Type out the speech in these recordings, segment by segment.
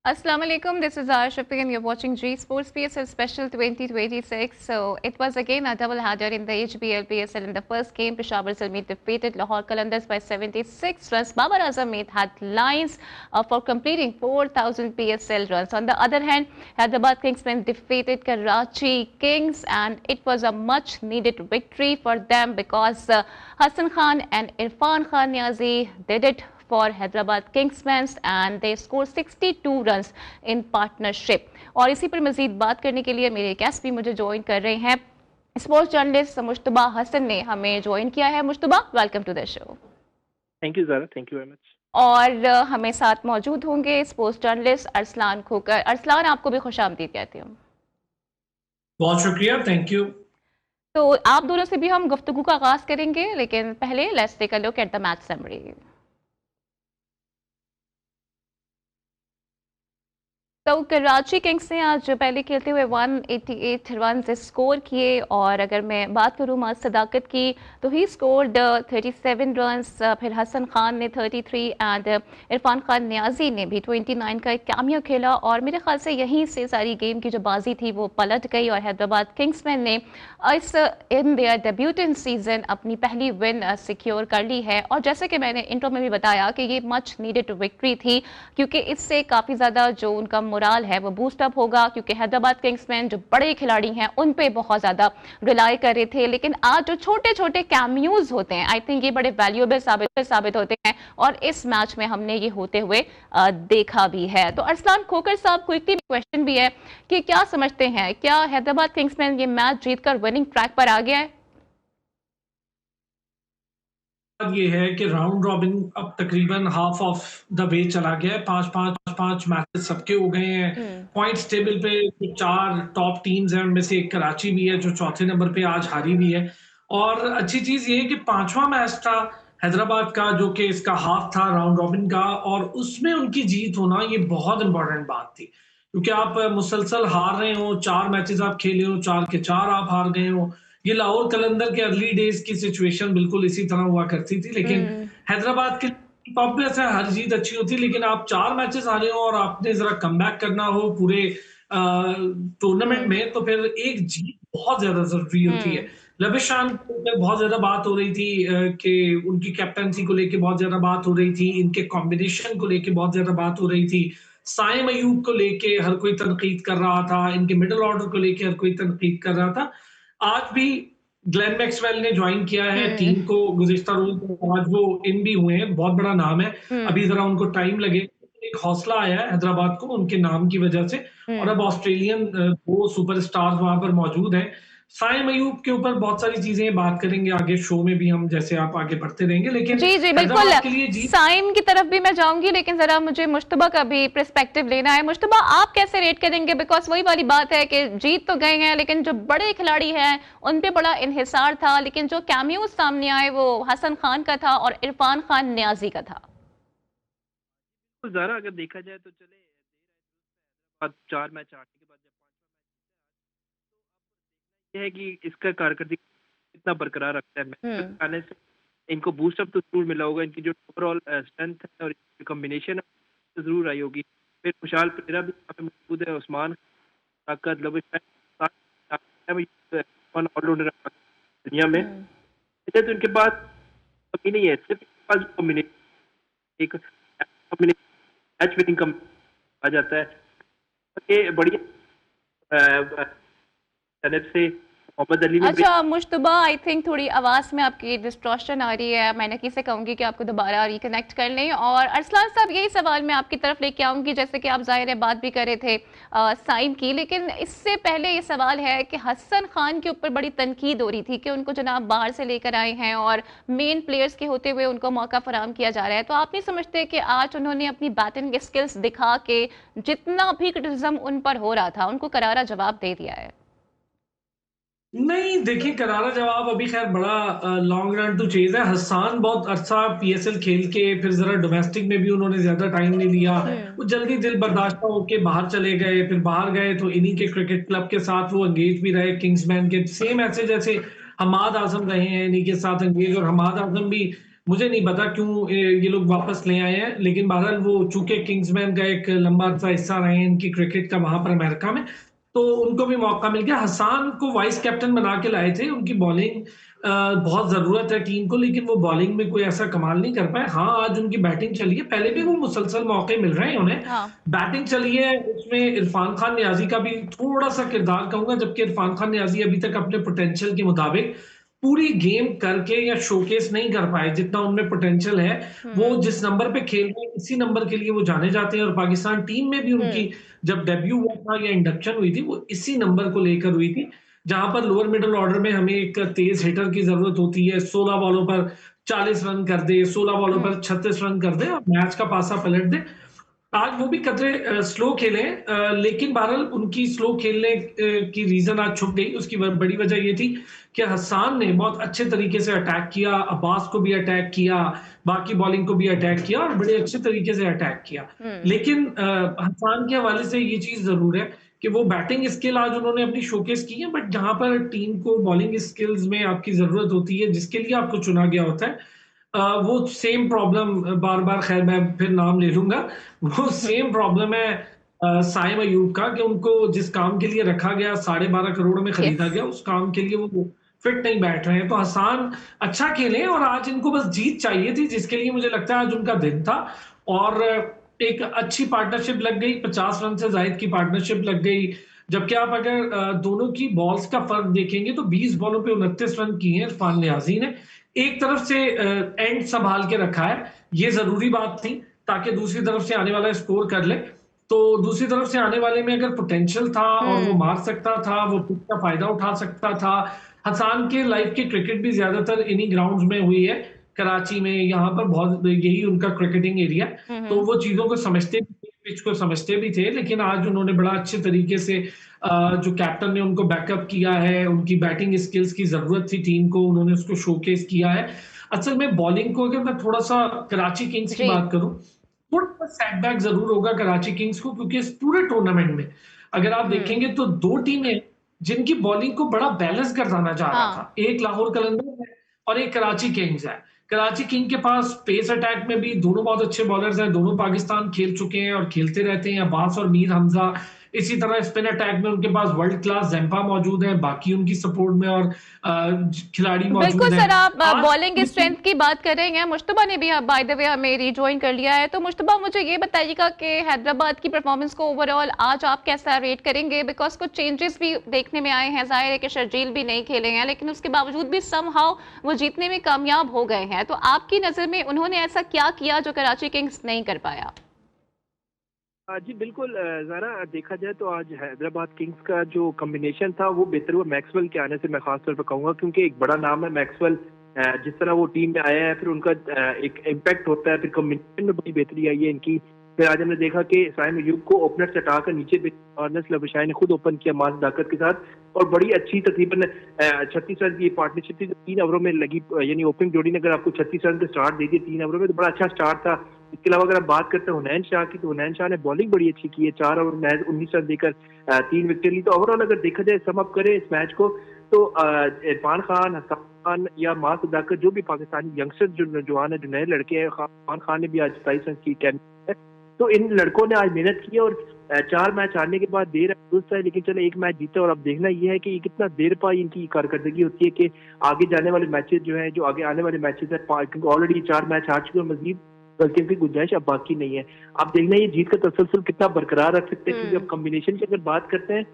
Assalamu alaikum. This is Aisha and you're watching G Sports PSL Special 2026. So it was again a double header in the HBL PSL. In the first game, Peshawar Zalmi defeated Lahore Qalandars by 76 runs. Babar Azam made headlines for completing 4,000 PSL runs. On the other hand, Hyderabad Kingsmen defeated Karachi Kings, and it was a much needed victory for them because Hassan Khan and Irfan Khan Niazi did it for Hyderabad Kingsmen and they scored 62 runs in partnership. और इसी पर मजीद बात करने के लिए मेरे guest भी मुझे ज्वाइन कर रहे हैं। स्पोर्ट्स जर्नलिस्ट मुश्तबा हसन ने हमें ज्वाइन किया है। Mujtaba, welcome to the show. Thank you Zara, thank you very much. और हमें साथ मौजूद होंगे स्पोर्ट्स जर्नलिस्ट अरसलान खोकर। अरसलान, आपको भी खुशामदीद कहती हूँ। बहुत शुक्रिया, थैंक यू। तो आप दोनों से भी हम गुफ्तगू का आगाज करेंगे, लेकिन पहले let's take a look at the match summary. तो कराची किंग्स ने आज पहले खेलते हुए 188 रन स्कोर किए, और अगर मैं बात करूँ माज सदाकत की तो ही स्कोर्ड 37 रन्स। फिर हसन खान ने 33 एंड इरफान खान नियाजी ने भी 29 का एक कैमियो खेला, और मेरे ख्याल से यहीं से सारी गेम की जो बाजी थी वो पलट गई और हैदराबाद किंग्समैन ने इस इन देयर डेब्यूटेंट सीजन अपनी पहली विन सिक्योर कर ली है। और जैसे कि मैंने इंट्रो में भी बताया कि ये मच नीडेड विक्ट्री थी, क्योंकि इससे काफ़ी ज़्यादा जो उनका मोराल है वो बूस्ट अप होगा, क्योंकि हैदराबाद किंग्समैन जो बड़े खिलाड़ी हैं उन पे बहुत ज़्यादा रिलाई कर रहे थे। लेकिन आज जो छोटे छोटे कैम्यूज होते हैं, आई थिंक ये बड़े वैल्यूएबल साबित होते हैं, और इस मैच में हमने ये होते हुए देखा भी है। तो अरसलान खोकर साहब, क्विकली क्वेश्चन भी है कि क्या समझते हैं, क्या हैदराबाद किंग्समैन ये मैच जीतकर विनिंग ट्रैक पर आ गया है? ये है कि राउंड रॉबिन अब तकरीबन हाफ ऑफ द वे चला गया है। पांच मैचेस सबके हो गए हैं। पॉइंट्स टेबल पे जो 4 टॉप टीम्स हैं उनमें से एक कराची भी है जो चौथे नंबर पे आज हारी भी है। और अच्छी चीज ये है कि 5वां मैच था हैदराबाद का, जो कि इसका हाफ था राउंड रॉबिन का, और उसमें उनकी जीत होना ये बहुत इंपॉर्टेंट बात थी, क्योंकि आप मुसलसल हार रहे हो, 4 मैचेस आप खेले हो, 4 के 4 आप हार गए हो। ये लाहौर कलंदर के अर्ली डेज की सिचुएशन बिल्कुल इसी तरह हुआ करती थी, लेकिन हैदराबाद के टॉप में से हर जीत अच्छी होती, लेकिन आप 4 मैचेस हारे हो और आपने जरा कमबैक करना हो पूरे टूर्नामेंट में, तो फिर एक जीत बहुत ज्यादा जरूरी होती है। लबिशान को ऊपर बहुत ज्यादा बात हो रही थी कि उनकी कैप्टनसी को लेके बहुत ज्यादा बात हो रही थी, इनके कॉम्बिनेशन को लेके बहुत ज्यादा बात हो रही थी, साइम अयूब को लेके हर कोई तनकीद कर रहा था, इनके मिडिल ऑर्डर को लेके हर कोई तनकीद कर रहा था। आज भी ग्लेन मैक्सवेल ने ज्वाइन किया है टीम को गुज़िश्ता रोज, आज वो इन भी हुए हैं, बहुत बड़ा नाम है। अभी जरा उनको टाइम लगे, एक हौसला आया है हैदराबाद को उनके नाम की वजह से, और अब ऑस्ट्रेलियन 2 सुपरस्टार्स वहां पर मौजूद हैं। साइम अयूब के ऊपर बहुत सारी चीजें बात करेंगे आगे शो में भी हम, जैसे आप आगे बढ़ते रहेंगे, लेकिन जी जी बिल्कुल, साइम की तरफ भी मैं जाऊंगी, लेकिन जरा मुझे मुश्तबा का भी पर्सपेक्टिव लेना है। मुश्तबा, आप कैसे रेट करेंगे? बिकॉज वही वाली बात है कि जीत तो गए हैं, लेकिन जो बड़े खिलाड़ी हैं उन पे बड़ा इन्हिसार था, लेकिन जो कैमियोज सामने आए वो हसन खान का था और इरफान खान नियाजी का था। तो ज़रा अगर देखा जाए तो चले 4 मैच हारने के बाद जब 5वां मैच है कि इसका कारकर्दगी कितना बरकरार रखता है। मैच आने से इनको बूस्ट अप तो जरूर मिला होगा, इनकी जो ओवरऑल स्ट्रेंथ है और कॉम्बिनेशन है जरूर आई होगी। फिर खुशहाल प्लेयर भी यहाँ पे मौजूद है, उस्मान ताकत ऑलराउंडर दुनिया में, तो इनके पास कमी नहीं है, सिर्फ कॉम्बिनेशन एक मैच विनिंग कम आ जाता है। ये बढ़िया से मोहम्मद अली ने। अच्छा मुश्तबा, आई थिंक थोड़ी आवाज़ में आपकी डिस्ट्रॉशन आ रही है, मैं नकी से कहूँगी कि आपको दोबारा रिकनेक्ट कर लें। और अरसलान साहब, यही सवाल मैं आपकी तरफ लेके आऊँगी, जैसे कि आप ज़ाहिर है बात भी कर रहे थे साइम की, लेकिन इससे पहले ये सवाल है कि हसन खान के ऊपर बड़ी तनकीद हो रही थी कि उनको जनाब बाहर से लेकर आए हैं और मेन प्लेयर्स के होते हुए उनको मौका फराहम किया जा रहा है। तो आप नहीं समझते कि आज उन्होंने अपनी बैटिंग स्किल्स दिखा के जितना भी क्रिटिसिज्म उन पर हो रहा था उनको करारा जवाब दे दिया है? नहीं, देखिए करारा जवाब अभी खैर बड़ा लॉन्ग रन टू चेज है। हसन बहुत अच्छा पीएसएल खेल के फिर जरा डोमेस्टिक में भी उन्होंने ज्यादा टाइम नहीं लिया, वो जल्दी दिल बर्दाश्ता होके बाहर चले गए, फिर बाहर गए तो इन्हीं के क्रिकेट क्लब के साथ वो एंगेज भी रहे, किंग्समैन के सेम ऐसे जैसे हमाद आजम रहे हैं इन्हीं के साथ एंगेज, और हमाद आजम भी मुझे नहीं पता क्यों ये लोग वापस ले आए हैं, लेकिन बहरहाल वो चूंकि किंग्समैन का एक लंबा सा हिस्सा रहे हैं इनकी क्रिकेट का वहां पर अमेरिका में, तो उनको भी मौका मिल गया। हसान को वाइस कैप्टन बना के लाए थे, उनकी बॉलिंग बहुत जरूरत है टीम को, लेकिन वो बॉलिंग में कोई ऐसा कमाल नहीं कर पाए। हाँ, आज उनकी बैटिंग चली है, पहले भी वो मुसलसल मौके मिल रहे हैं उन्हें। हाँ। बैटिंग चली है, उसमें इरफान खान नियाजी का भी थोड़ा सा किरदार कहूंगा, जबकि इरफान खान नियाजी अभी तक अपने पोटेंशियल के मुताबिक पूरी गेम करके या शोकेस नहीं कर पाए जितना उनमें पोटेंशियल है। वो जिस नंबर पे खेल रहे हैं, इसी नंबर के लिए वो जाने जाते हैं, और पाकिस्तान टीम में भी उनकी जब डेब्यू हुआ था या इंडक्शन हुई थी, वो इसी नंबर को लेकर हुई थी, जहां पर लोअर मिडिल ऑर्डर में हमें एक तेज हिटर की जरूरत होती है, 16 बॉलों पर 40 रन कर दे, 16 बॉलों पर 36 रन कर दे और मैच का पासा पलट दे। आज वो भी कतरे स्लो खेले, लेकिन बहरहाल उनकी स्लो खेलने की रीजन आज छुप गई। उसकी बड़ी वजह ये थी कि हसान ने बहुत अच्छे तरीके से अटैक किया, अब्बास को भी अटैक किया, बाकी बॉलिंग को भी अटैक किया और बड़े अच्छे तरीके से अटैक किया। लेकिन हसान के हवाले से ये चीज जरूर है कि वो बैटिंग स्किल आज उन्होंने अपनी शोकेस की है, बट जहां पर टीम को बॉलिंग स्किल्स में आपकी जरूरत होती है, जिसके लिए आपको चुना गया होता है, वो सेम प्रॉब्लम बार बार, खैर मैं फिर नाम ले लूंगा, वो सेम प्रॉब्लम है साइम अयूब का, कि उनको जिस काम के लिए रखा गया, 12.5 करोड़ में खरीदा गया, उस काम के लिए वो फिट नहीं बैठ रहे हैं। तो हसान अच्छा खेले और आज इनको बस जीत चाहिए थी, जिसके लिए मुझे लगता है आज उनका दिन था। और एक अच्छी पार्टनरशिप लग गई, 50 रन से जायद की पार्टनरशिप लग गई। जबकि आप अगर दोनों की बॉल्स का फर्क देखेंगे तो 20 बॉलों पे 29 रन किए हैं इरफान नियाजी ने। एक तरफ से एंड संभाल के रखा है, ये जरूरी बात थी, ताकि दूसरी तरफ से आने वाला स्कोर कर ले। तो दूसरी तरफ से आने वाले में अगर पोटेंशियल था और वो मार सकता था, वो पिच का फायदा उठा सकता था। हसान के लाइफ की क्रिकेट भी ज्यादातर इन्हीं ग्राउंड्स में हुई है, कराची में, यहाँ पर बहुत यही उनका क्रिकेटिंग एरिया, तो वो चीजों को समझते भी थे, पिच को समझते भी थे। लेकिन आज उन्होंने बड़ा अच्छे तरीके से जो कैप्टन ने उनको बैकअप किया है, उनकी बैटिंग स्किल्स की जरूरत थी टीम को, उन्होंने उसको शोकेस किया है। असल में बॉलिंग को अगर मैं थोड़ा सा कराची किंग्स की बात करूं, थोड़ा सा सेटबैक जरूर होगा कराची किंग्स को, क्योंकि इस पूरे टूर्नामेंट में अगर आप देखेंगे तो दो टीमें जिनकी बॉलिंग को बड़ा बैलेंस करवाना चाह रहा था, एक लाहौर कलंदर है और एक कराची किंग्स है। कराची किंग के पास पेस अटैक में भी दोनों बहुत अच्छे बॉलर्स हैं, दोनों पाकिस्तान खेल चुके हैं और खेलते रहते हैं, अब्बास और मीर हमजा। इसी तरह स्पिन अटैक में उनके पास वर्ल्ड क्लास जैम्पा मौजूद है, बाकी उनकी सपोर्ट में और खिलाड़ी मौजूद बिल्कुल हैं। सर, आप बॉलिंग स्ट्रेंथ की बात कर रहे हैं। मुश्तबा ने भी बाय द वे हमें रिजॉइन कर लिया है। तो मुश्तबा, मुझे ये बताइएगा कि हैदराबाद की परफॉर्मेंस को ओवरऑल आज आप कैसा रेट करेंगे? बिकॉज कुछ चेंजेस भी देखने में आए हैं, जाहिर है कि शर्जील भी नहीं खेले हैं, लेकिन उसके बावजूद भी समहाउ वो जीतने में कामयाब हो गए हैं। तो आपकी नजर में उन्होंने ऐसा क्या किया जो कराची किंग्स नहीं कर पाया? जी बिल्कुल ज़रा देखा जाए तो आज हैदराबाद किंग्स का जो कॉम्बिनेशन था वो बेहतर हुआ मैक्सवेल के आने से। मैं खास तौर पर कहूँगा क्योंकि एक बड़ा नाम है मैक्सवेल, जिस तरह वो टीम में आया है, फिर उनका एक इम्पैक्ट होता है, फिर कॉम्बिनेशन में बड़ी बेहतरी आई है इनकी। फिर आज हमने देखा कि साइम अयूब को ओपनर से हटाकर नीचे नस्ल अबशाई ने खुद ओपन किया मास दाकत के साथ, और बड़ी अच्छी तकरीबन 36 रन की पार्टनरशिप थी 3 ओवरों में लगी। यानी ओपनिंग जोड़ी ने अगर आपको 36 रन का स्टार्ट दे दिया 3 ओवरों में, तो बड़ा अच्छा स्टार्ट था। इसके अलावा अगर आप बात करते हैं हुनैन शाह की, तो हुनैन शाह ने बॉलिंग बड़ी अच्छी की है, 4 ओवर में 19 रन देकर 3 विकेट ली। तो ओवरऑल अगर देखा जाए, सम अप करें इस मैच को, तो इरफान खान, हसन खान या मास दाकत, जो भी पाकिस्तानी यंगस्टर जो नौजवान है, जो नए लड़के हैं, इरफान खान ने भी आज 27 रन की 10 है, तो इन लड़कों ने आज मेहनत की और 4 मैच हारने के बाद देर दुरुस्त है, लेकिन चलो एक मैच जीता। और अब देखना यह है कि ये कितना देर पाई इनकी कारकर्दगी होती है कि आगे जाने वाले मैचेस जो है, जो आगे आने वाले मैचेस है, क्योंकि ऑलरेडी 4 मैच हार चुके हैं, मजीद गलतियों की गुंजाइश अब बाकी नहीं है। आप देखना ये जीत का तसलसल कितना बरकरार रख सकते हैं, क्योंकि अब कॉम्बिनेशन की अगर बात करते हैं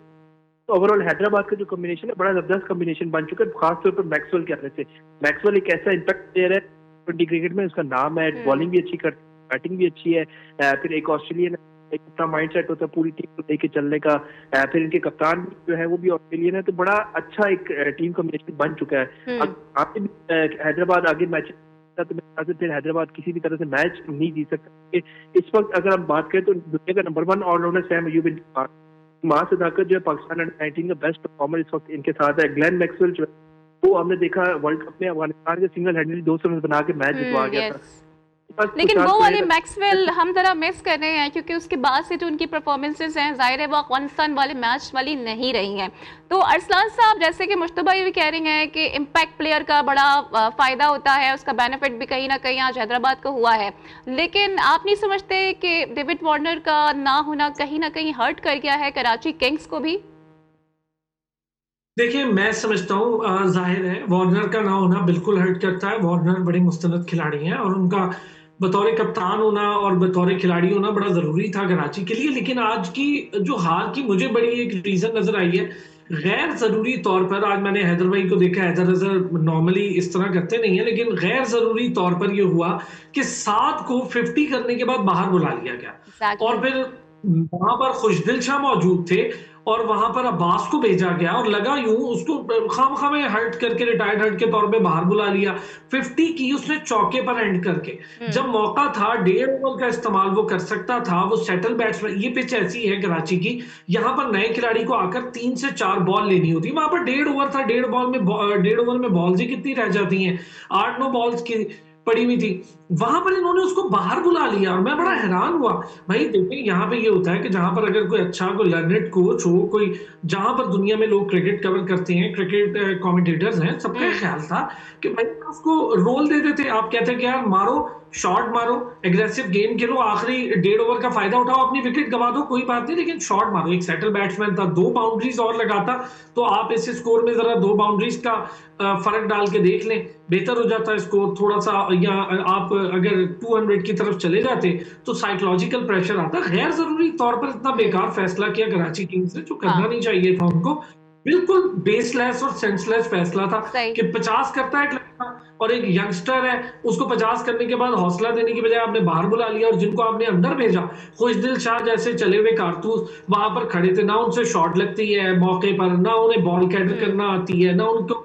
तो ओवरऑल हैदराबाद का जो कॉम्बिनेशन है बड़ा जबरदस्त कॉम्बिनेशन बन चुका है, खासतौर पर मैक्सवेल के आने से। मैक्सवेल एक ऐसा इम्पैक्ट प्लेयर है ट्वेंटी क्रिकेट में, उसका नाम है, बॉलिंग भी अच्छी करता है, बैटिंग भी अच्छी है। फिर एक ऑस्ट्रेलियन, एक अपना माइंडसेट होता है पूरी टीम को लेके चलने का। फिर इनके कप्तान जो है वो भी ऑस्ट्रेलियन है, तो बड़ा अच्छा एक टीम कॉम्बिनेशन बन चुका है। आपने हैदराबाद आगे मैच, तो मेरे फिर हैदराबाद किसी भी तरह से मैच नहीं जीत सकता। इस वक्त अगर हम बात करें तो दुनिया का नंबर 1 ऑलराउंडर साइम अयूब, मास सदाकत जो है पाकिस्तान अंडर-19 का बेस्ट परफॉर्मर इस वक्त इनके साथ है। ग्लेन मैक्सवेल जो है वो हमने देखा वर्ल्ड कप में अफगानिस्तान के सिंगल हैंडली 200 रन बना के मैच जितवा गया था। लेकिन वो वाले मैक्सवेल हम जरा मिस कर रहे हैं, क्योंकि उसके बाद से जो उनकी परफॉर्मेंसेज हैं जाहिर है वो अफगानिस्तान वाले मैच वाली नहीं रही हैं। तो अरसलान साहब, जैसे कि मुश्तबा ये भी कह रही हैं कि इम्पैक्ट प्लेयर का बड़ा फायदा होता है, उसका बेनिफिट भी कहीं ना कहीं आज हैदराबाद को हुआ है, लेकिन आप नहीं समझते कि डेविड वार्नर का ना होना कहीं ना कहीं हर्ट कर गया है कराची किंग्स को भी? देखिए, मैं समझता हूँ जाहिर है वार्नर का ना होना बिल्कुल हर्ट करता है। वार्नर बड़े मुस्तनद खिलाड़ी हैं और उनका बतौर कप्तान होना और बतौर खिलाड़ी होना बड़ा ज़रूरी था कराची के लिए। लेकिन आज की जो हार की मुझे बड़ी एक रीज़न नज़र आई है, गैर ज़रूरी तौर पर आज मैंने हैदर भाई को देखा, हैदर नॉर्मली इस तरह करते नहीं है, लेकिन गैर ज़रूरी तौर पर ये हुआ कि 7 को 50 करने के बाद बाहर बुला लिया गया और फिर वहां पर खुशदिल शाह मौजूद थे और वहां पर अब्बास को भेजा गया और लगा यूं उसको खामखा में हर्ट करके रिटायर्ड हर्ट के तौर पे बाहर बुला लिया। 50 की उसने चौके पर एंड करके, जब मौका था 1.5 ओवर का इस्तेमाल वो कर सकता था। वो सेटल बैट्समैन, ये पिच ऐसी है कराची की, यहाँ पर नए खिलाड़ी को आकर 3 से 4 बॉल लेनी होती, वहां पर 1.5 ओवर था। 1.5 ओवर में बॉल्स ही कितनी रह जाती हैं, 8-9 बॉल्स की पड़ी हुई थी, वहां पर इन्होंने उसको बाहर बुला लिया और मैं बड़ा हैरान हुआ। भाई देखिए, यहाँ पे ये होता है कि जहां पर अगर कोई अच्छा कोई लर्नेड कोच हो, कोई जहां पर दुनिया में लोग क्रिकेट कवर करते हैं, क्रिकेट कमेंटेटर्स हैं, सबका ख्याल था कि भाई उसको रोल दे देते। आप कहते हैं कि यार मारो, शॉट मारो, एग्रेसिव गेम खेलो, आखिरी 1.5 ओवर का फायदा उठाओ, अपनी विकेट गवा दो, कोई बात नहीं, लेकिन शॉट मारो। एक सेटल बैट्समैन था, 2 बाउंड्रीज और लगाता तो आप इस स्कोर में जरा 2 बाउंड्रीज का फर्क डाल के देख लें, बेहतर हो जाता है स्कोर थोड़ा सा। या आप अगर 200 की तरफ चले जाते तो साइकोलॉजिकल प्रेशर आता। गैर जरूरी तौर पर इतना बेकार फैसला किया कराची किंग्स ने, जो करना नहीं चाहिए था उनको। बिल्कुल बेसलेस और सेंसलेस फैसला था कि 50 करता है एक लड़का और एक यंगस्टर है, उसको 50 करने के बाद हौसला देने की बजाय आपने बाहर बुला लिया और जिनको आपने अंदर भेजा, खुशदिल शाह जैसे चले हुए कारतूस वहां पर खड़े थे, ना उनसे शॉट लगती है मौके पर, ना उन्हें बॉल कैटर करना आती है, ना उनको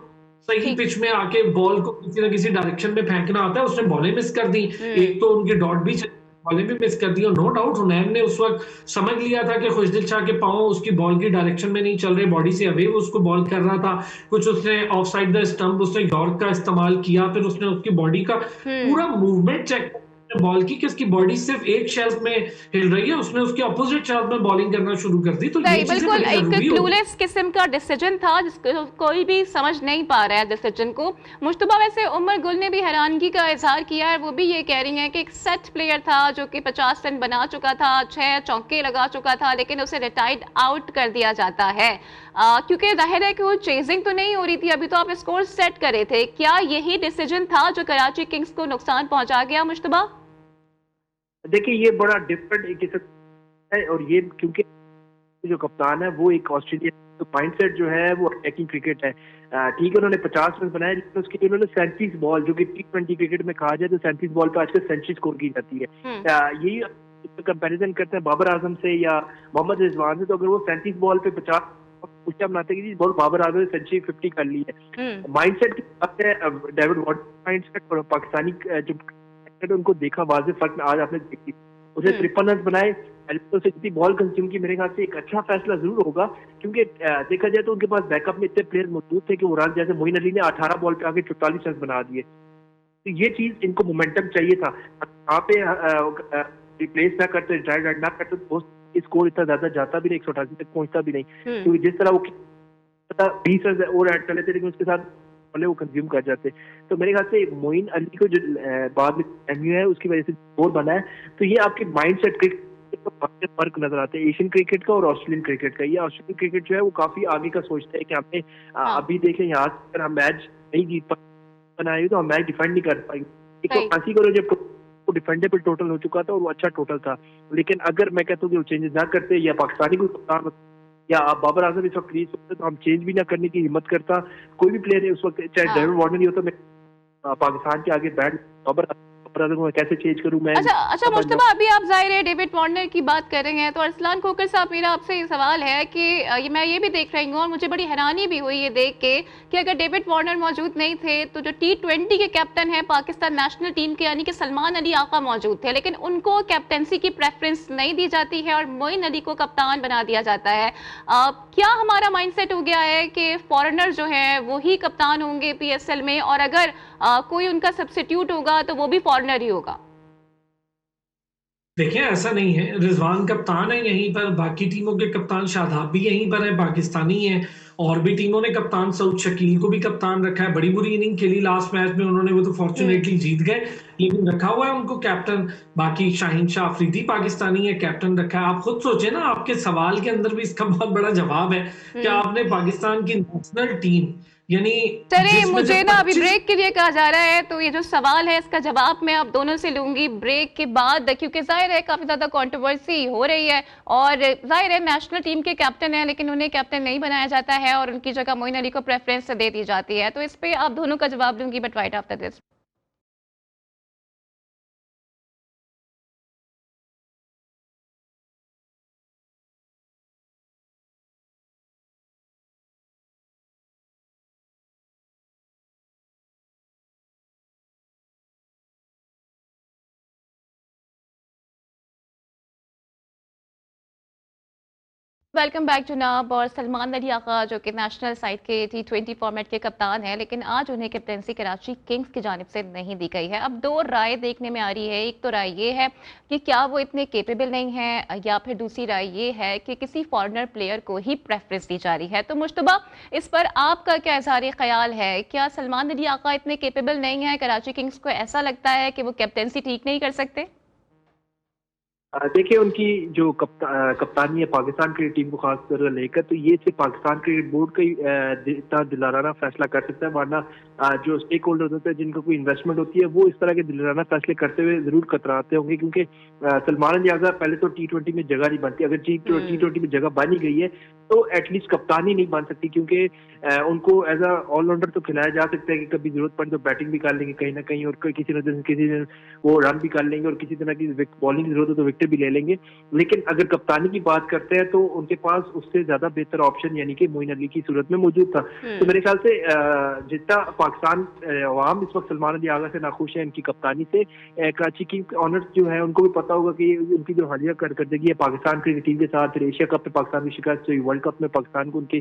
सही पिच में आके बॉल को किसी ना किसी डायरेक्शन में फेंकना आता है। उसने बॉलें मिस कर दी, एक तो उनके डॉट भी बॉलें भी मिस कर दी और नो डाउट हुनैन ने उस वक्त समझ लिया था कि खुशदिल शाह के पांव उसकी बॉल की डायरेक्शन में नहीं चल रहे, बॉडी से अवे वो उसको बॉल कर रहा था। कुछ उसने ऑफ साइड द स्टंप उसने यॉर्क का इस्तेमाल किया, फिर उसने उसकी बॉडी का पूरा मूवमेंट चेक बॉल की कि उसकी बॉडी सिर्फ एक शेल्फ में हिल रही है, उसने उसके अपोजिट शेल्फ में बॉलिंग करना शुरू कर दी। तो ये बिल्कुल एक क्लूलेस किस्म का डिसीजन था जिसको कोई भी समझ नहीं पा रहा है डिसीजन को। मुश्तबा, वैसे उमर गुल ने भी हैरानगी का इजहार किया है, वो भी ये कह रही हैं कि एक सेट प्लेयर था जो कि 50 रन बना चुका था, 6 चौके लगा चुका था, लेकिन उसे रिटायर्ड आउट कर दिया जाता है क्योंकि जाहिर है कि वो चेजिंग तो नहीं हो रही थी, अभी तो आप स्कोर सेट करे थे। क्या यही डिसीजन था जो कराची किंग्स को नुकसान पहुंचा गया मुश्तबा? देखिए, ये बड़ा डिफरेंट एक किस्म है और ये क्योंकि जो कप्तान है वो एक ऑस्ट्रेलिया, तो माइंडसेट जो है वो अटैकिंग क्रिकेट है। ठीक है, उन्होंने 50 रन बनाए, लेकिन उसके लिए उन्होंने 37 बॉल, जो कि T20 क्रिकेट में कहा जाए तो 37 बॉल पे आजकल सेंचुरी स्कोर की जाती है। यही कंपैरिजन करते हैं बाबर आजम से या मोहम्मद रिजवान से, तो अगर वो 37 बॉल पे 50 उसका बनाते कि बहुत बाबर आजम ने सेंचुरी 50 कर ली है। माइंडसेट की बात है, डेविड वार्नर माइंडसेट और पाकिस्तानी जो उनको देखा वाज़े फर्क आज आपने देखी, उसे 53 रन बनाए, तो जितनी बॉल कंज्यूम की, मेरे ख्याल से एक अच्छा फैसला जरूर होगा, क्योंकि देखा जाए तो उनके पास बैकअप में इतने प्लेयर मौजूद थे कि वो रन, जैसे मोइन अली ने 18 बॉल पे आके 44 रन बना दिए। तो ये चीज इनको मोमेंटम चाहिए था, वहाँ पे रिप्लेस ना करते, रिटायर्ड ना करते तो स्कोर इतना ज्यादा जाता भी नहीं, 188 तक पहुंचता भी नहीं, क्योंकि जिस तरह वो 20 रन और ऐड कर लेते, लेकिन उसके साथ वो कंज्यूम कर जाते। तो मेरे ख्याल से मोइन अली को जो बाद में एमयू है उसकी वजह से स्कोर बना है। तो ये आपके माइंडसेट क्रिकेट फर्क नजर आते हैं एशियन क्रिकेट का और ऑस्ट्रेलियन क्रिकेट का। ये ऑस्ट्रेलियन क्रिकेट जो है वो काफी आगे का सोचता है कि हमने अभी देखें यहाँ से अगर हम मैच नहीं जीत पाए तो हम मैच डिफेंड नहीं कर पाएंगे। फांसी करो जब डिफेंडेबल टोटल हो चुका था और वो अच्छा टोटल था, लेकिन अगर मैं कहता हूँ कि वो चेंजेस ना करते या पाकिस्तानी को कप्तान या आप बाबर आजम इस वक्त क्रीज होते तो हम चेंज भी ना करने की हिम्मत करता कोई भी प्लेयर है उस वक्त, चाहे डेविड वार्नर नहीं होता, मैं पाकिस्तान के आगे बैठ बाबर आजम कैसे चेंज करूं मैं। अच्छा मुश्तबा, अभी आप जाहिर है डेविड वार्नर की बात कर रहे हैं, तो अरसलान खोकर साहब, मेरा आपसे सवाल है कि मैं ये भी देख रही हूँ और मुझे बड़ी हैरानी भी हुई ये देख के कि अगर डेविड वार्नर मौजूद नहीं थे तो जो T20 के कैप्टन है पाकिस्तान नेशनल टीम के यानी कि सलमान अली आका मौजूद थे, लेकिन उनको कैप्टनसी की प्रेफरेंस नहीं दी जाती है और मोइन अली को कप्तान बना दिया जाता है। क्या हमारा माइंडसेट हो गया है कि फॉरेनर जो है वो ही कप्तान होंगे PSL में, और अगर कोई उनका सब्स्टिट्यूट होगा तो वो भी फॉरेनर ही होगा? देखिए ऐसा नहीं है, रिजवान कप्तान है यहीं पर, बाकी टीमों के कप्तान शादाब भी यहीं पर है, पाकिस्तानी है। और भी टीमों ने कप्तान सऊद शकील को भी कप्तान रखा है, बड़ी बुरी इनिंग खेली लास्ट मैच में उन्होंने, वो तो फॉर्चुनेटली जीत गए, लेकिन रखा हुआ है उनको कैप्टन। बाकी शाहीन शाह अफरीदी पाकिस्तानी है, कैप्टन रखा है। आप खुद सोचे ना, आपके सवाल के अंदर भी इसका बहुत बड़ा जवाब है कि आपने पाकिस्तान की नेशनल टीम, यानी चलिए, जिसमें मुझे से ना अभी 25 ब्रेक के लिए कहा जा रहा है, तो ये जो सवाल है इसका जवाब मैं आप दोनों से लूंगी ब्रेक के बाद, क्योंकि जाहिर है काफी ज्यादा कंट्रोवर्सी हो रही है और जाहिर है नेशनल टीम के कैप्टन है लेकिन उन्हें कैप्टन नहीं बनाया जाता है और उनकी जगह मोइन अली को प्रेफरेंस दे दी जाती है, तो इस पे आप दोनों का जवाब दूंगी but right after this. Welcome back जनाब। और सलमान अली आका जो कि नेशनल साइड के T20 फॉर्मेट के कप्तान हैं, लेकिन आज उन्हें कैप्टनसी कराची किंग्स की जानिब से नहीं दी गई है। अब दो राय देखने में आ रही है, एक तो राय ये है कि क्या वो इतने केपेबल नहीं है, या फिर दूसरी राय ये है कि किसी फॉरेनर प्लेयर को ही प्रेफरेंस दी जा रही है। तो मुश्तबा, इस पर आपका क्या इज़हार ख्याल है? क्या सलमान अली आका इतने केपेबल नहीं है? कराची किंग्स को ऐसा लगता है कि वो कैप्टनसी ठीक नहीं कर सकते? देखिए, उनकी जो कप्तानी है पाकिस्तान क्रिकेट टीम को खास कर लेकर, तो ये सिर्फ पाकिस्तान क्रिकेट बोर्ड का ही इतना दिलाराना फैसला कर सकता है, वरना जो स्टेक होल्डर्स होते हैं जिनको कोई इन्वेस्टमेंट होती है वो इस तरह के दिलाराना फैसले करते हुए जरूर कतराते होंगे, क्योंकि सलमान अली आगा पहले तो T20 में जगह नहीं बनती। अगर T20 में जगह बनी गई है तो एटलीस्ट कप्तानी नहीं बन सकती, क्योंकि उनको एज अ ऑलराउंडर तो खिलाया जा सकता है कि कभी जरूरत पड़े तो बैटिंग भी कर लेंगे कहीं ना कहीं, और किसी दिन वो रन भी कर लेंगे, और किसी तरह की बॉलिंग की जरूरत हो तो विकेट भी ले लेंगे। लेकिन अगर कप्तानी की बात करते हैं तो उनके पास उससे ज्यादा बेहतर ऑप्शन यानी कि मोइन अली की सूरत में मौजूद था। तो मेरे ख्याल से जितना पाकिस्तान अवाम इस वक्त सलमान अली आगा से नाखुश है इनकी कप्तानी से, कराची किंग्स ऑनर्स जो है उनको भी पता होगा कि उनकी जो हालिया कारकर्दगी है पाकिस्तान क्रिकेट टीम के साथ, फिर एशिया कप में पाकिस्तान की शिकस्त हुई, वर्ल्ड कप में पाकिस्तान को उनकी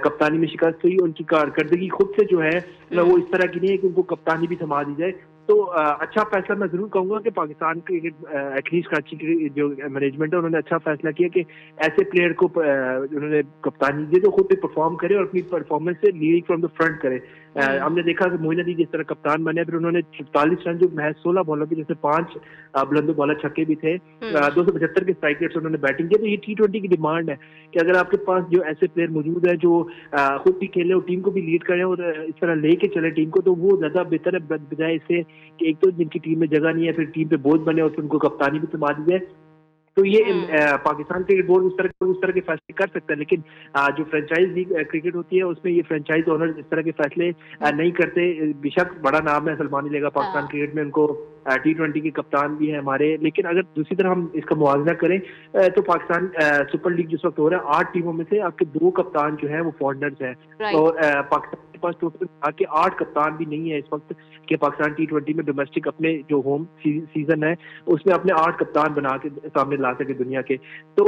कप्तानी में शिकस्त हुई, उनकी कारकर्दगी खुद से जो है वो इस तरह की नहीं है कि उनको कप्तानी भी थमा दी जाए। तो अच्छा फैसला मैं जरूर कहूंगा कि पाकिस्तान क्रिकेट एटलीस्ट कराची की जो मैनेजमेंट है उन्होंने अच्छा फैसला किया कि ऐसे प्लेयर को उन्होंने कप्तानी दी जो खुद पे परफॉर्म करे और अपनी परफॉर्मेंस से लीडिंग फ्रॉम द फ्रंट करे। हमने देखा कि मोइन अली जिस तरह कप्तान बने, फिर उन्होंने 44 रन जो महज 16 बॉलों के जैसे 5 बुलंदो बॉलर छक्के भी थे, 275 के स्ट्राइक रेट से उन्होंने बैटिंग की। तो ये T20 की डिमांड है कि अगर आपके पास जो ऐसे प्लेयर मौजूद है जो खुद भी खेले और टीम को भी लीड करें और इस तरह लेके चले टीम को, तो वो ज्यादा बेहतर है बजाय इससे कि एक तो जिनकी टीम में जगह नहीं है फिर टीम पे बोझ बने और फिर उनको कप्तानी भी थमा दी जाए। तो ये पाकिस्तान क्रिकेट बोर्ड उस तरह के फैसले कर सकता है, लेकिन जो फ्रेंचाइज लीग क्रिकेट होती है उसमें ये फ्रेंचाइज ओनर इस तरह के फैसले नहीं करते। बेशक बड़ा नाम है सलमान अली आगा पाकिस्तान क्रिकेट में, उनको T20 के कप्तान भी है हमारे, लेकिन अगर दूसरी तरह हम इसका मुआवजा करें तो पाकिस्तान सुपर लीग जिस वक्त हो रहा है 8 टीमों में से आपके 2 कप्तान जो है वो फॉरनर्स हैं, और पाकिस्तान के पास टोटल आके 8 कप्तान भी नहीं है इस वक्त कि पाकिस्तान T20 में डोमेस्टिक अपने जो होम सीजन है उसमें अपने 8 कप्तान बना के सामने ला सके दुनिया के। तो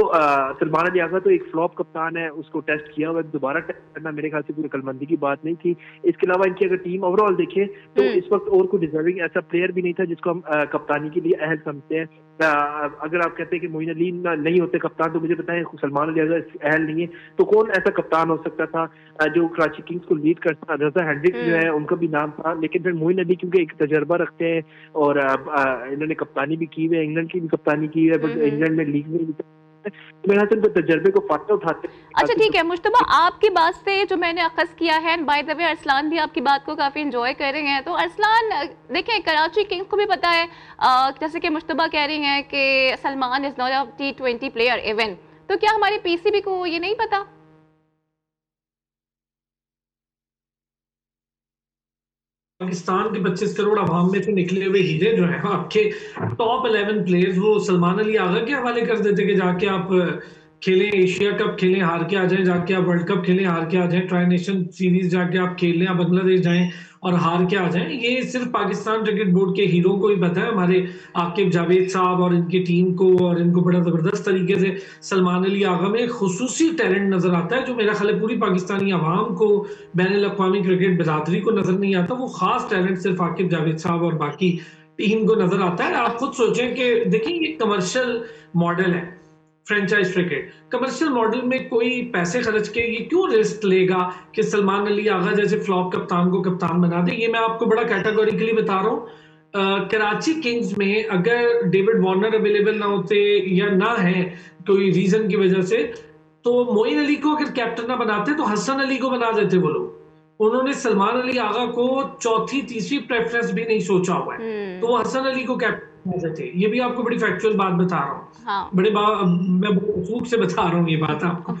सलमान अली आगा तो एक फ्लॉप कप्तान है, उसको टेस्ट किया हुआ, दोबारा टेस्ट करना मेरे ख्याल से कोई अकलमंदी की बात नहीं थी। इसके अलावा इनकी अगर टीम ओवरऑल देखें तो इस वक्त और कोई डिजर्विंग ऐसा प्लेयर भी नहीं था जिसको हम कप्तानी के लिए अहल समझते हैं। अगर आप कहते हैं कि मोइन अली नहीं होते कप्तान, तो मुझे बताएं सलमान अली अगर अहल नहीं है तो कौन ऐसा कप्तान हो सकता था जो कराची किंग्स को लीड कर सकता? रजा हेंड्रिक्स जो है उनका भी नाम था, लेकिन फिर मोइन अली क्योंकि एक तजर्बा रखते हैं और इन्होंने कप्तानी भी की है, इंग्लैंड की भी कप्तानी की है, इंग्लैंड में लीग में भी मेरा तो तजर्बे को फायदा उठाते। अच्छा ठीक है मुश्तबा, आपकी बात से जो मैंने अखज़ किया है, बाय द वे अरसलान भी आपकी बात को काफी एंजॉय कर रहे हैं, तो अरसलान देखें कराची किंग्स को भी पता है जैसे कि मुश्तबा कह रही हैं कि Salman is not a T20 player even, तो क्या हमारे पीसीबी को ये नहीं पता? पाकिस्तान के 25 करोड़ आवाम में से निकले हुए हीरे जो हैं आपके टॉप 11 प्लेयर्स वो सलमान अली आगा के हवाले कर देते कि जाके आप खेलें, एशिया कप खेलें, हार के आ जाएं, जाके आप वर्ल्ड कप खेलें, हार के आ जाएं, ट्राई नेशन सीरीज जाके आप खेल लें, आप बांग्लादेश जाएं और हार के आ जाएं। ये सिर्फ पाकिस्तान क्रिकेट बोर्ड के हीरो को ही पता है, हमारे आकिब जावेद साहब और इनकी टीम को, और इनको बड़ा जबरदस्त तरीके से सलमान अली आगा में खुसूसी टैलेंट नजर आता है जो मेरा ख्याल है पूरी पाकिस्तानी आवाम को, बैनुल अक़वामी क्रिकेट बिरादरी को नजर नहीं आता। वो खास टैलेंट सिर्फ आकिब जावेद साहब और बाकी टीम को नजर आता है। आप खुद सोचें कि देखिए ये कमर्शियल मॉडल है, फ्रेंचाइज क्रिकेट कमर्शियल मॉडल में कोई पैसे खर्च के ये क्यों रिस्क लेगा कि सलमान अली आगा जैसे फ्लॉप कप्तान को कप्तान बना दे। ये मैं आपको बड़ा कैटेगोरिकली बता रहा हूँ। कराची किंग्स में अगर डेविड वार्नर अवेलेबल ना होते या ना है कोई रीजन की वजह से, तो मोइन अली को अगर कैप्टन ना बनाते तो हसन अली को बना देते वो लोग। उन्होंने सलमान अली आगा को चौथी तीसरी प्रेफरेंस भी नहीं सोचा हुआ है, तो वो हसन अली को कैप्टन बना देते। ये भी आपको बड़ी फैक्चुअल बात बता रहा हूँ। हाँ। मैं बड़े उसूल से बता रहा हूँ ये बात आपको।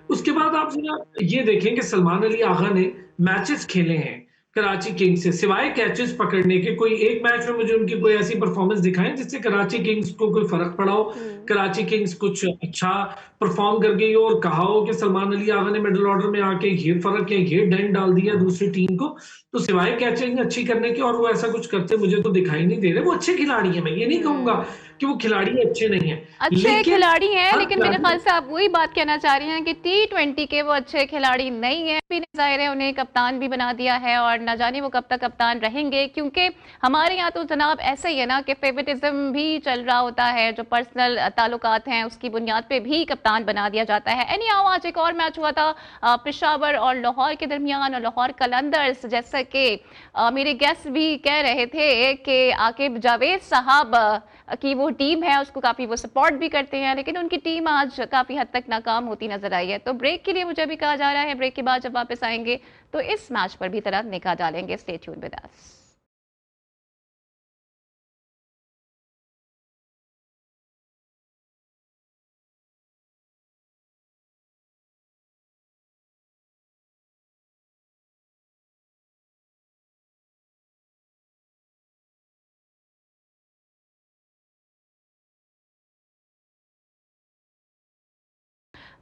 उसके बाद आप जरा ये देखें कि सलमान अली आगा ने मैचेस खेले हैं कराची किंग्स से, सिवाय कैचेस पकड़ने के कोई एक मैच में मुझे उनकी कोई ऐसी परफॉर्मेंस दिखाएं जिससे कराची किंग्स को कोई फर्क पड़ा हो, कराची किंग्स कुछ अच्छा परफॉर्म कर गई हो और कहा हो कि सलमान अली आगा ने मिडिल ऑर्डर में आके ये फर्क या ये डेंट डाल दिया दूसरी टीम को। तो सिवाय कैचिंग अच्छी करने के और वो ऐसा कुछ करते मुझे तो दिखाई नहीं दे रहे। वो अच्छे खिलाड़ी हैं, मैं ये नहीं कहूंगा कि वो खिलाड़ी अच्छे नहीं है, अच्छे खिलाड़ी हैं, लेकिन मेरे ख्याल से आप वही बात कहना चाह रही हैं कि T20 के वो अच्छे खिलाड़ी नहीं है। भी जाहिर है उन्हें कप्तान भी बना दिया है और न जाने वो कब तक कप्तान रहेंगे, क्योंकि हमारे यहाँ तो जनाब ऐसा ही है ना कि फेवरेटिज्म भी चल रहा होता है, जो पर्सनल ताल्लुकात हैं उसकी बुनियाद पे भी कप्तान बना दिया जाता है। एनी हाउ आज एक और मैच हुआ था पेशावर और लाहौर के दरमियान, और लाहौर कलंदर्स जैसा कि मेरे गेस्ट भी कह रहे थे कि आकिब जावेद साहब की वो टीम है उसको काफी वो सपोर्ट भी करते हैं, लेकिन उनकी टीम आज काफी हद तक नाकाम होती नजर आई है। तो ब्रेक के लिए मुझे भी कहा जा रहा है, ब्रेक के बाद जब वापस आएंगे तो इस मैच पर भी तरह निगाह डालेंगे। Stay tune with us.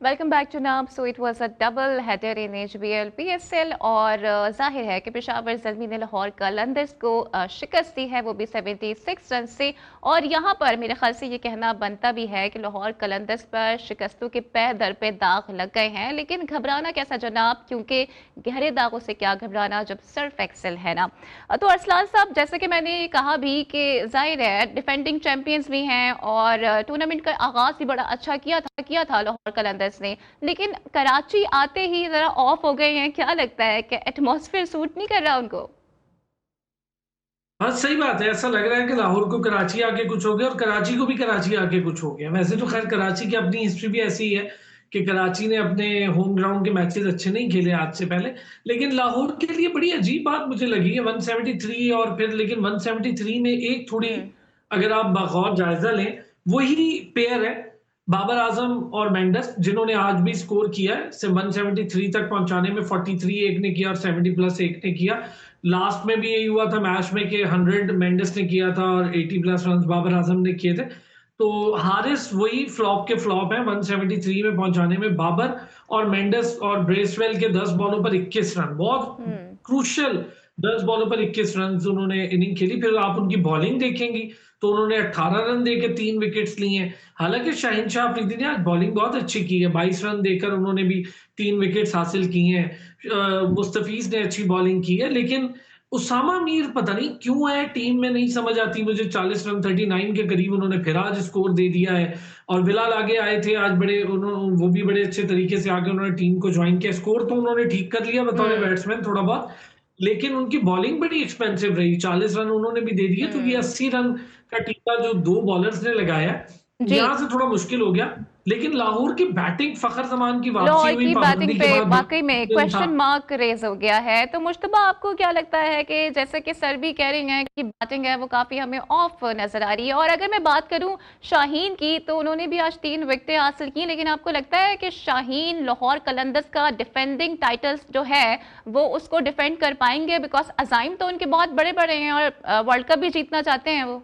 Welcome back to नाब। So it was a double header in HBL PSL और जाहिर है कि पेशावर ज़ल्मी ने लाहौर कलंदर्स को शिकस्त दी है, वो भी 76 रन से। और यहाँ पर मेरे ख्याल से ये कहना बनता भी है कि लाहौर कलंदर्स पर शिकस्तों के पैर दर पे दाग लग गए हैं, लेकिन घबराना कैसा जनाब, क्योंकि गहरे दागों से क्या घबराना जब सर्फ एक्सेल है ना। तो अरसलान साहब, जैसे कि मैंने कहा भी कि जाहिर है डिफेंडिंग चैंपियंस भी हैं और टूर्नामेंट का आगाज भी बड़ा अच्छा किया था लाहौर कलंदर्स ने, लेकिन कराची आते ही जरा ऑफ हो गए हैं। क्या लगता है कि एटमॉस्फेयर सूट नहीं कर रहा उनको? हाँ सही बात है, ऐसा लग रहा है कि लाहौर को कराची आके कुछ हो गया और कराची को भी कराची आके कुछ हो गया। वैसे तो खैर कराची की अपनी हिस्ट्री भी ऐसी है कि कराची ने अपने होम ग्राउंड के मैचेस अच्छे नहीं खेले आज से पहले, लेकिन लाहौर के लिए बड़ी अजीब बात मुझे लगी है 173 और फिर लेकिन 173 में एक थोड़ी अगर आप बगौर जायजा लें, वही पेयर है बाबर आजम और मेंडस जिन्होंने आज भी स्कोर किया है 173 तक पहुंचाने में। 43 एक ने किया और 70 प्लस एक ने किया। लास्ट में भी यही हुआ था मैच में कि 100 मेंडस ने किया था और 80 प्लस रन बाबर आजम ने किए थे। तो हारिस वही फ्लॉप के फ्लॉप है 173 में पहुंचाने में। बाबर और मेंडस और ब्रेसवेल के 10 बॉलों पर 21 रन, बहुत क्रूशियल 10 बॉलों पर 21 रन उन्होंने इनिंग खेली। फिर आप उनकी बॉलिंग देखेंगी तो उन्होंने 18 रन देके 3 विकेट्स लिए हैं। हालांकि शाहीन शाह अफरीदी ने आज बॉलिंग बहुत अच्छी की है, 22 रन देकर उन्होंने भी 3 विकेट्स हासिल किए हैं। मुस्तफीज ने अच्छी बॉलिंग की है, लेकिन उसामा मीर पता नहीं क्यों है टीम में, नहीं समझ आती मुझे। 40 रन 39 के करीब उन्होंने फिर आज स्कोर दे दिया है। और बिलाल आगे आए थे आज, बड़े वो भी बड़े अच्छे तरीके से आगे उन्होंने टीम को ज्वाइन किया। स्कोर तो उन्होंने ठीक कर लिया बतौर बैट्समैन थोड़ा बहुत, लेकिन उनकी बॉलिंग बड़ी एक्सपेंसिव रही। 40 रन उन्होंने भी दे दिए, तो ये 80 रन का टीका जो 2 बॉलर्स ने लगाया यहाँ से थोड़ा मुश्किल हो गया। लेकिन लाहौर की बैटिंग, फखर जमान की वापसी हुई, बैटिंग पे वाकई में क्वेश्चन मार्क रेज हो गया है। तो मुश्तबा आपको क्या लगता है कि जैसे कि सर भी कह रही हैं कि बैटिंग है वो काफी हमें ऑफ नजर आ रही है, और अगर मैं बात करूं शाहीन की तो उन्होंने भी आज 3 विकेटें हासिल की, लेकिन आपको लगता है कि शाहीन लाहौर कलंदर्स का डिफेंडिंग टाइटल्स जो है वो उसको डिफेंड कर पाएंगे? बिकॉज अजाइम तो उनके बहुत बड़े बड़े हैं और वर्ल्ड कप भी जीतना चाहते हैं वो।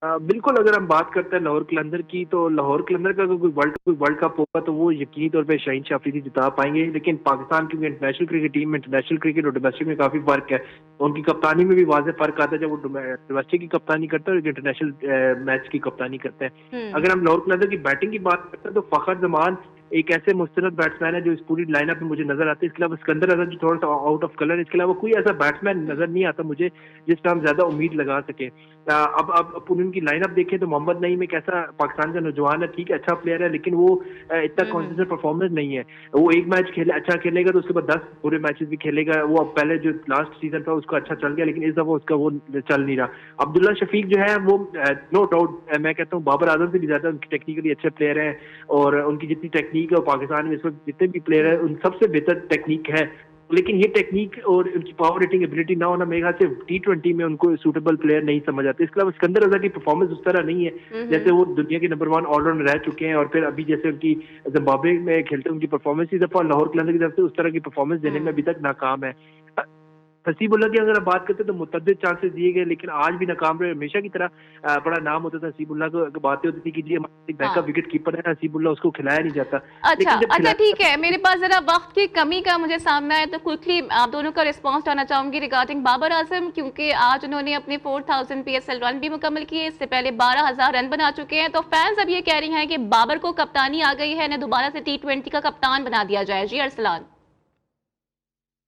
बिल्कुल, अगर हम बात करते हैं लाहौर कलंदर की, तो लाहौर कलंदर का अगर कोई वर्ल्ड कप होगा तो वो यकीनी तौर पे शाहीन शाह अफरीदी जिता पाएंगे। लेकिन पाकिस्तान की इंटरनेशनल क्रिकेट म इंटरनेशनल क्रिकेट और डोमेस्टिक में काफी फर्क है। उनकी कप्तानी में भी वाज़ेह फर्क आता है जब वो डोमेस्टिक की कप्तानी करते हैं और इंटरनेशनल मैच की कप्तानी करते हैं। अगर हम लाहौर कलंदर की बैटिंग की बात करते हैं तो फखर जमान एक ऐसे मुस्तरद बैट्समैन है जो इस पूरी लाइनअप में मुझे नजर आते हैं। इसके अलावा सिकंदर अजहर जो थोड़ा सा आउट ऑफ कलर, इसके अलावा कोई ऐसा बैट्समैन नजर नहीं आता मुझे जिस पर हम ज्यादा उम्मीद लगा सके। अब उनकी लाइनअप देखें तो मोहम्मद नईम एक ऐसा पाकिस्तान का नौजवान है, ठीक है अच्छा प्लेयर है, लेकिन वो इतना कॉन्सिस्टेंट परफॉर्मेंस नहीं है। वो एक मैच अच्छा खेलेगा तो उसके बाद 10 पूरे मैचेस भी खेलेगा। वो अब पहले जो लास्ट सीजन था उसका अच्छा चल गया, लेकिन इस दफा उसका वो चल नहीं रहा। अब्दुल्ला शफीक जो है वो नो डाउट मैं कहता हूँ बाबर आजम से भी ज्यादा उनकी टेक्निकली अच्छे प्लेयर हैं, और उनकी जितनी टेक्निक है पाकिस्तान में इस वक्त जितने भी प्लेयर है उन सबसे बेहतर टेक्निक है। लेकिन ये टेक्निक और उनकी पावर हिटिंग एबिलिटी ना होना मेरे ख्याल से T20 में उनको सूटेबल प्लेयर नहीं समझ आते। इसके अलावा सिकंदर अजहर की परफॉर्मेंस उस तरह नहीं है जैसे वो दुनिया के नंबर 1 ऑलराउंडर रह चुके हैं, और फिर अभी जैसे उनकी जिम्बाब्वे में खेलते उनकी परफॉर्मेंस इस दफा लाहौर कलंदर की तरफ से उस तरह की परफॉर्मेंस देने में अभी तक नाकाम है। हसीबुल्ला की अगर आप बात करते तो मुतअद्दिद चांसेस दिए गए, लेकिन आज भी नाकाम रहे। हमेशा की तरह बड़ा नाम होता था हसीबुल्ला को, बातें होती थी कि जी हमारा बैकअप विकेट कीपर है हसीबुल्ला, उसको खिलाया नहीं जाता। अच्छा ठीक है, मेरे पास जरा वक्त की कमी का मुझे सामना है, तो क्विकली आप दोनों का रिस्पांस जानना चाहूंगी रिगार्डिंग बाबर आजम, क्योंकि आज उन्होंने अपने 4000 PSL रन भी मुकम्मल किए, इससे पहले 12000 रन बना चुके हैं। तो फैंस अब ये कह रही हैं कि बाबर को कप्तानी आ गई है, इन्हें दोबारा से T20 का कप्तान बना दिया जाए। जी अरसलान।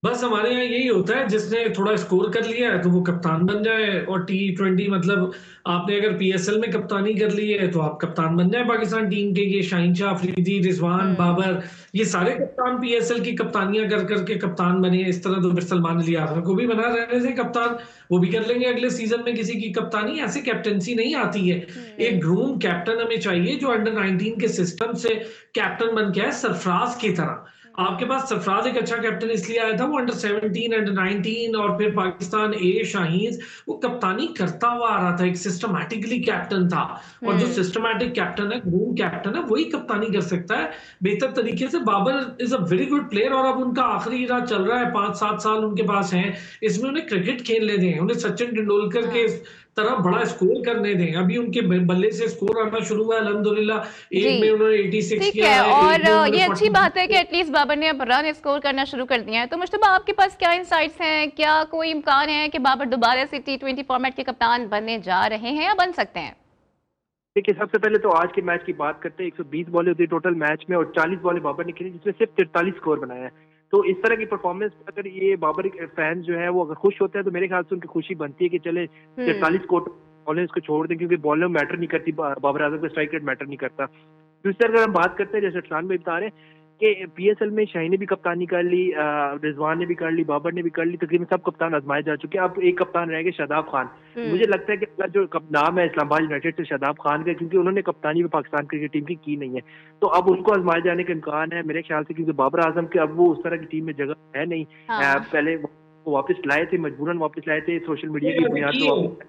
बस हमारे यहाँ यही होता है, जिसने थोड़ा स्कोर कर लिया है तो वो कप्तान बन जाए, और T20 मतलब आपने अगर PSL में कप्तानी कर ली है तो आप कप्तान बन जाए पाकिस्तान टीम के। ये शाहीन शाह अफरीदी, रिजवान, बाबर, ये सारे कप्तान PSL की कप्तानियां कर करके कप्तान बने। इस तरह तो फिर सलमान अली आजम को भी बना रहने से कप्तान, वो भी कर लेंगे अगले सीजन में किसी की कप्तानी। ऐसे कैप्टनसी नहीं आती है। एक ग्रूम कैप्टन हमें चाहिए जो अंडर 19 के सिस्टम से कैप्टन बन के आए, सरफराज की तरह। आपके पास सरफराज एक अच्छा कैप्टन इसलिए आया था, वो अंडर 17, अंडर 19 और फिर पाकिस्तान ए शाहीन, वो कप्तानी करता हुआ आ रहा था, एक सिस्टमैटिकली कैप्टन था। और जो सिस्टमैटिक कैप्टन है, ग्रूम कैप्टन है, वही कप्तानी कर सकता है बेहतर तरीके से। Babar is a very good player, और अब उनका आखिरी इरा चल रहा है, 5-7 साल उनके पास हैं, इसमें उन्हें क्रिकेट खेलने दें, उन्हें सचिन तेंदुलकर के तरह बड़ा स्कोर करने दें। अभी उनके बल्ले से स्कोर आना शुरू हुआ है अल्हम्दुलिल्लाह, एक में उन्होंने 86 किया है, और ये अच्छी बात है कि एटलीस्ट बाबर ने अब रन स्कोर करना शुरू कर दिया है। तो मुश्तबा आपके पास क्या इनसाइट्स हैं, क्या कोई इम्कान है कि बाबर दोबारा से T20 फॉर्मेट के कप्तान बनने जा रहे हैं या बन सकते हैं? देखिए सबसे पहले तो आज के मैच की बात करते हैं। 120 बॉलें होती है टोटल मैच में, और 40 बॉलें बाबर ने खेली जिसमें सिर्फ 43 स्कोर बनाया है। तो इस तरह की परफॉर्मेंस अगर ये बाबर फैंस जो है वो अगर खुश होते हैं तो मेरे ख्याल से उनकी खुशी बनती है कि चले 43 स्कोर बॉलें इसको छोड़ दें, क्योंकि बॉलें मैटर नहीं करती, बाबर आजम का स्ट्राइक रेट मैटर नहीं करता। दूसरी अगर हम बात करते हैं जैसे अरसलान भाई बता रहे हैं कि PSL में शाहीन ने भी कप्तानी कर ली, रिजवान ने भी कर ली, बाबर ने भी कर ली, तकरीबन सब कप्तान आजमाए जा चुके हैं। अब एक कप्तान रह गए शादाब खान। मुझे लगता है कि जो नाम है इस्लामाबाद यूनाइटेड से शादाब खान का, क्योंकि उन्होंने कप्तानी में पाकिस्तान क्रिकेट टीम की नहीं है, तो अब उनको आजमाए जाने का इम्कान है मेरे ख्याल से, क्योंकि बाबर आजम के अब वो उस तरह की टीम में जगह है नहीं। पहले वो वापस लाए थे, मजबूरन वापस लाए थे सोशल मीडिया की बुनियाद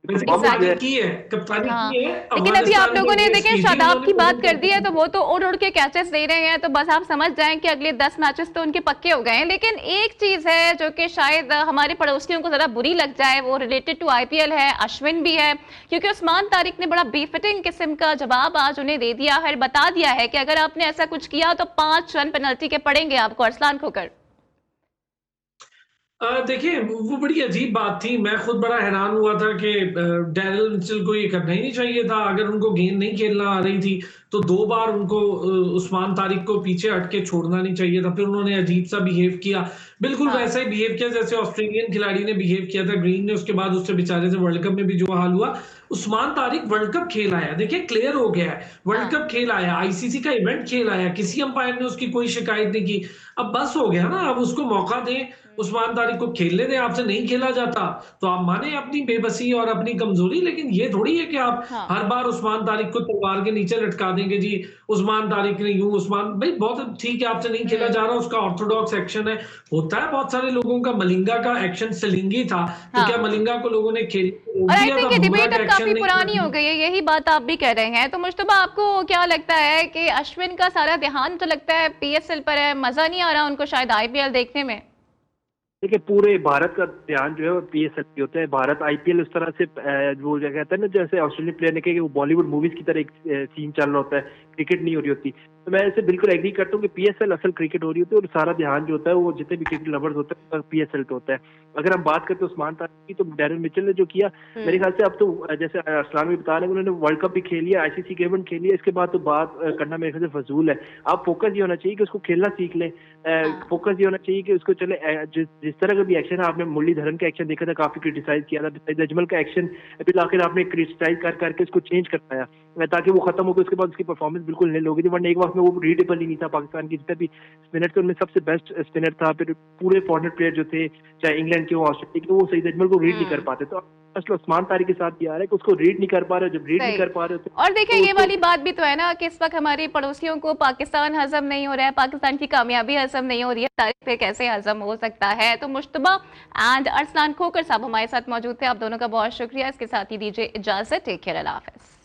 पर की है, कप्तानी की है। लेकिन अभी आप लोगों ने देखें शादाब की बात कर दी है तो वो तो उड़ उड़ के कैचेस दे रहे हैं, तो बस आप समझ जाएं कि अगले 10 मैचेस तो उनके पक्के हो गए हैं। लेकिन एक चीज है जो कि शायद हमारे पड़ोसियों को जरा बुरी लग जाए, वो रिलेटेड टू IPL है, अश्विन भी है, क्योंकि उस्मान तारिक ने बड़ा बेफिटिंग किस्म का जवाब आज उन्हें दे दिया है, बता दिया है कि अगर आपने ऐसा कुछ किया तो 5 रन पेनल्टी के पड़ेंगे आपको। अरसलान खोकर देखिए वो बड़ी अजीब बात थी। मैं खुद बड़ा हैरान हुआ था कि डैरिल मिचेल को ये करना ही नहीं चाहिए था। अगर उनको गेंद नहीं खेलना आ रही थी तो 2 बार उनको उस्मान तारिक को पीछे हट के छोड़ना नहीं चाहिए था। फिर उन्होंने अजीब सा बिहेव किया, बिल्कुल वैसा ही बिहेव किया जैसे ऑस्ट्रेलियन खिलाड़ी ने बिहेव किया था, ग्रीन ने। उसके बाद उससे बेचारे से वर्ल्ड कप में भी जो हाल हुआ। उस्मान तारिक वर्ल्ड कप खेल आया, देखिए क्लियर हो गया है, वर्ल्ड कप खेल आया, ICC का इवेंट खेल आया, किसी अंपायर ने उसकी कोई शिकायत नहीं की। अब बस हो गया ना, अब उसको मौका दें, उस्मान तारिक को खेलने दें। आपसे नहीं खेला जाता तो आप माने अपनी बेबसी और अपनी कमजोरी, लेकिन ये थोड़ी है कि आप हर बार उस्मान तारिक को तलवार के नीचे लटका देंगे। जी उस्मान तारिक ने यूं, उस्मान भाई बहुत ठीक है, आपसे नहीं खेला जा रहा, उसका ऑर्थोडॉक्स एक्शन है, होता है बहुत सारे लोगों का। मलिंगा का एक्शन सलिंगी था, तो क्या मलिंगा को लोगों ने खेल डिबेट अब काफी पुरानी हो गई है, यही बात आप भी कह रहे हैं। तो मुश्तबा आपको क्या लगता है कि अश्विन का सारा ध्यान तो लगता है PSL पर है, मजा नहीं आ रहा उनको शायद IPL देखने में? देखिए पूरे भारत का ध्यान जो है वो PSL पे होता है। भारत IPL उस तरह से वो कहता है ना, जैसे ऑस्ट्रेलियन प्लेयर ने कहा कि वो बॉलीवुड मूवीज की तरह एक सीन चल रहा होता है क्रिकेट नहीं हो रही होती। तो मैं इससे बिल्कुल एग्री करता हूँ कि पीएसएल असल क्रिकेट हो रही होती है और सारा ध्यान जो होता है वो जितने भी क्रिकेट लवर्स होते हैं पीएसएल पे होता है। अगर हम बात करते हैं उस्मान तारिक की, तो डैरेन मिचेल ने जो किया, मेरे ख्याल से अब तो जैसे अरसलान भी बता रहे हैं, उन्होंने वर्ल्ड कप भी खेल लिया, आईसीसी के इवेंट खेल लिया, इसके बाद तो बात करना मेरे ख्याल से फजूल है। अब फोकस ये होना चाहिए कि उसको खेलना सीख ले। फोकस ये होना चाहिए कि उसको चले जिस तरह का भी एक्शन है, आपने मुरलीधरन का एक्शन देखा था, काफी क्रिटिसाइज किया था, अजमल का एक्शन फिर आखिर आपने क्रिटिसाइज कर करके उसको चेंज कर पाया ताकि वो खत्म हो गया। उसके बाद उसकी परफॉर्मेंस बिल्कुल नील हो गई थी, वरना एक वक्त में वो रीडेबल ही नहीं था पाकिस्तान की जितने भी स्पिनर थे उनमें सबसे बेस्ट स्पिनर था। फिर पूरे फॉरन प्लेयर जो थे, चाहे इंग्लैंड के हो, ऑस्ट्रेलिया के, वो सईद अजमल को रीड नहीं कर पाते। तो मसला उस्मान तारिक के साथ ये आ रहा है कि उसको रीड नहीं कर पा रहे, जब रीड नहीं कर पा रहे तो और देखिए ये वाली बात भी तो है ना कि इस वक्त हमारे पड़ोसियों को पाकिस्तान हजम नहीं हो रहा है, पाकिस्तान की कामयाबी हजम नहीं हो रही है, तारीख पे कैसे हजम हो सकता है। तो मुश्तबा एंड अरसलान खोकर साहब हमारे साथ मौजूद थे, आप दोनों का बहुत शुक्रिया। इसके साथ ही दीजिए इजाजत, टेक केयर, अल्लाह हाफिज।